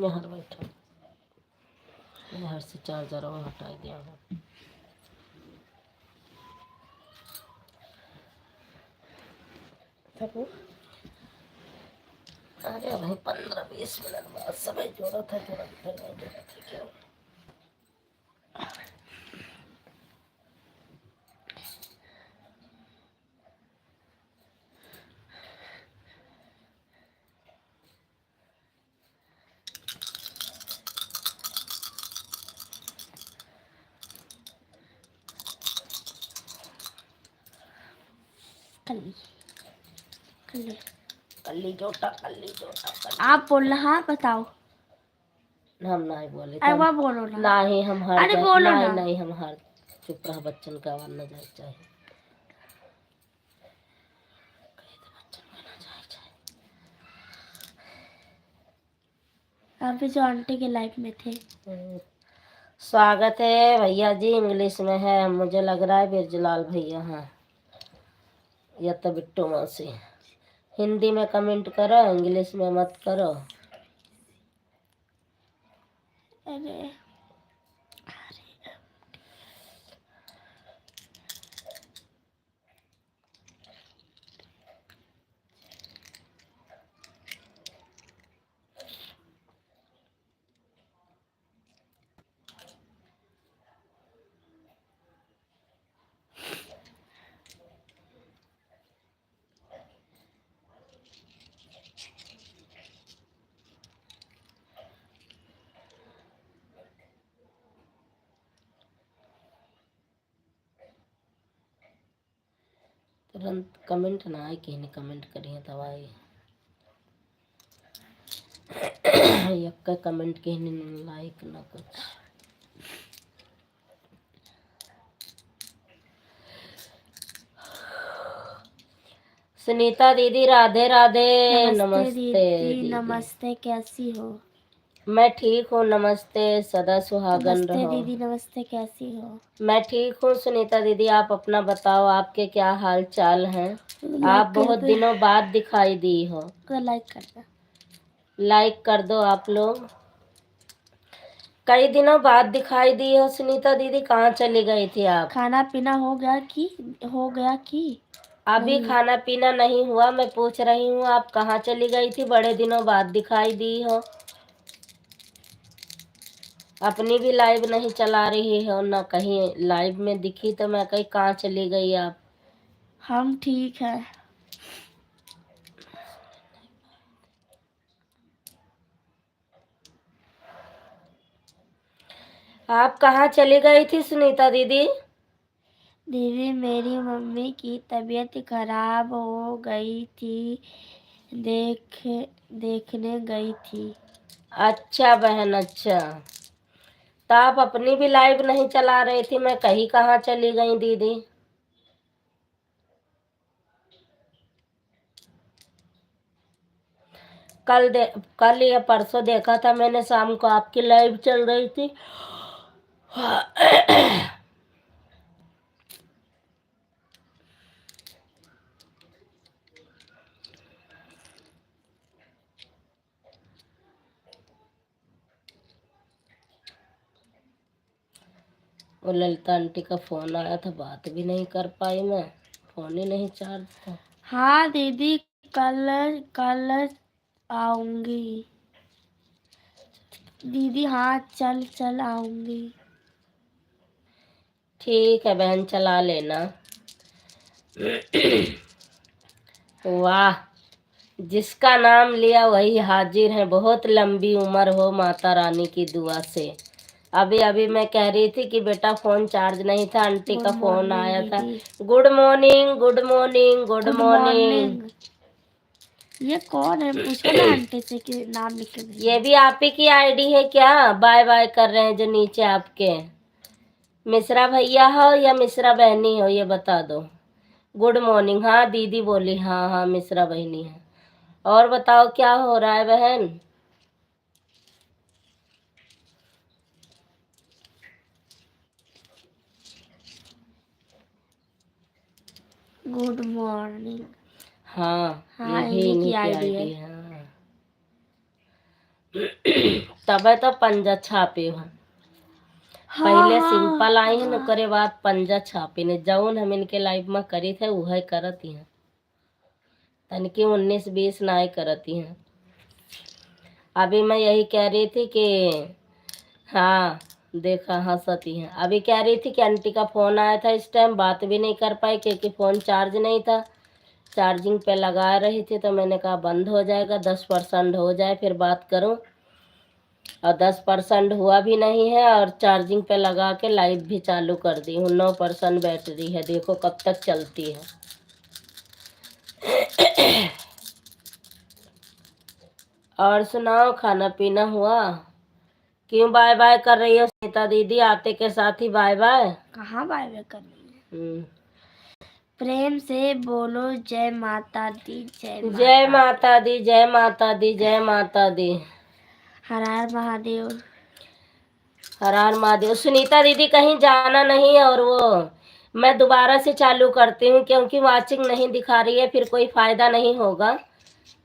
यहाँ बैठो, यहाँ से चार्जर और हटा दिया हूँ। अरे भाई 15-20 मिनट बाद समय जोड़ा था, तुरंत फिर नहीं जोड़ा था क्या। कल्ली कल्ली कल्ली जोटा कल्ली जोटा कल्ली। आप बोलना, हाँ बताओ। हम नहीं बोले एक बार बोलो ना। नहीं, हम हार अरे गए। बोलो नहीं ना। नहीं, हम हार। चुप रहा, बच्चन का आवाज न जाए चाहिए। अभी जो आंटी के लाइफ में थे। स्वागत है भैया जी, इंग्लिश में है, मुझे लग रहा है बिरजलाल भैया हैं या तो बिट्टू मौसी। हिंदी में कमेंट करो, इंग्लिश में मत करो। अरे तुरंत कमेंट ना आए, किसी ने कमेंट करी है तब आई। यक्का कमेंट किसी ने लाइक ना कुछ। सुनीता दीदी राधे राधे। नमस्ते दीदी। नमस्ते, कैसी हो? मैं ठीक हूँ, नमस्ते, सदा सुहागन नमस्ते रहो। दीदी, नमस्ते, कैसी हो? मैं ठीक हूँ सुनीता दीदी, आप अपना बताओ, आपके क्या हाल चाल हैं? आप बहुत दिनों बाद दिखाई दी हो। लाइक कर दो, लाइक कर दो आप लोग। कई दिनों बाद दिखाई दी हो सुनीता दीदी, कहाँ चली गई थी आप? खाना पीना हो गया कि अभी नहीं? खाना पीना नहीं हुआ, मैं पूछ रही हूँ आप कहाँ चली गई थी, बड़े दिनों बाद दिखाई दी हो। अपनी भी लाइव नहीं चला रही हो, ना कहीं लाइव में दिखी, तो मैं कहीं कहाँ चली गई आप? हम ठीक है। आप कहाँ चली गई थी सुनीता दीदी? दीदी मेरी मम्मी की तबीयत खराब हो गई थी, देखने गई थी। अच्छा बहन, अच्छा, तो आप अपनी भी लाइव नहीं चला रही थी, मैं कहीं कहाँ चली गई दीदी? कल या परसों देखा था मैंने, शाम को आपकी लाइव चल रही थी। वो ललिता आंटी का फोन आया था, बात भी नहीं कर पाई मैं, फोन ही नहीं चार्ज था। हाँ दीदी, कल कल आऊंगी दीदी, हाँ चल आऊंगी। ठीक है बहन, चला लेना। वाह, जिसका नाम लिया वही हाजिर है, बहुत लंबी उम्र हो माता रानी की दुआ से। अभी अभी मैं कह रही थी कि बेटा फोन चार्ज नहीं था, आंटी का फोन आया था। Good morning good morning good morning. ये कौन है? पूछो ना आंटी से कि नाम लिख के भेजो। ये भी आप ही की आईडी है क्या? बाय बाय कर रहे हैं जो नीचे आपके। मिश्रा भैया हो या मिश्रा बहनी हो, ये बता दो। गुड मॉर्निंग, हाँ दीदी बोली, हाँ हाँ मिश्रा बहनी है। और बताओ क्या हो रहा है बहन? Good morning. हाँ, हाँ, ये भी इन्हीं की इन्हीं की आईडी आईडी है। है। तबे तो पंजा छापी हूँ। पहले सिंपल आई है न करे बाद पंजा छापी ने जौन हम इनके लाइफ में करी थे वह करती हैं, तनकी 19-20 ना करती हैं। अभी मैं यही कह रही थी कि हाँ देखा हंसती हैं। अभी कह रही थी कि आंटी का फ़ोन आया था, इस टाइम बात भी नहीं कर पाई क्योंकि फ़ोन चार्ज नहीं था, चार्जिंग पे लगा रही थी। तो मैंने कहा बंद हो जाएगा, 10% हो जाए फिर बात करूं। और 10% हुआ भी नहीं है और चार्जिंग पे लगा के लाइट भी चालू कर दी हूँ। 9% बैटरी है, देखो कब तक चलती है। और सुनाओ, खाना पीना हुआ? क्यों बाय बाय कर रही हो सुनीता दीदी? आते के साथ ही बाय बाय? कहाँ बाय बाय कर रही है? हम्म। प्रेम से बोलो जय माता दी, जय माता दी, जय माता दी, जय माता दी। हर हर महादेव। हर हर महादेव। सुनीता दीदी कहीं जाना नहीं है, और वो मैं दोबारा से चालू करती हूँ क्योंकि वाचिंग नहीं दिखा रही है, फिर कोई फायदा नहीं होगा।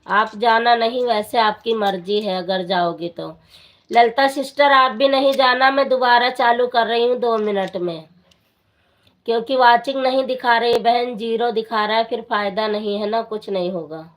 आप जाना नहीं, वैसे आपकी मर्जी है अगर जाओगी तो। ललिता सिस्टर आप भी नहीं जाना, मैं दोबारा चालू कर रही हूँ 2 मिनट में, क्योंकि वाचिंग नहीं दिखा रही बहन, 0 दिखा रहा है, फिर फायदा नहीं है ना, कुछ नहीं होगा।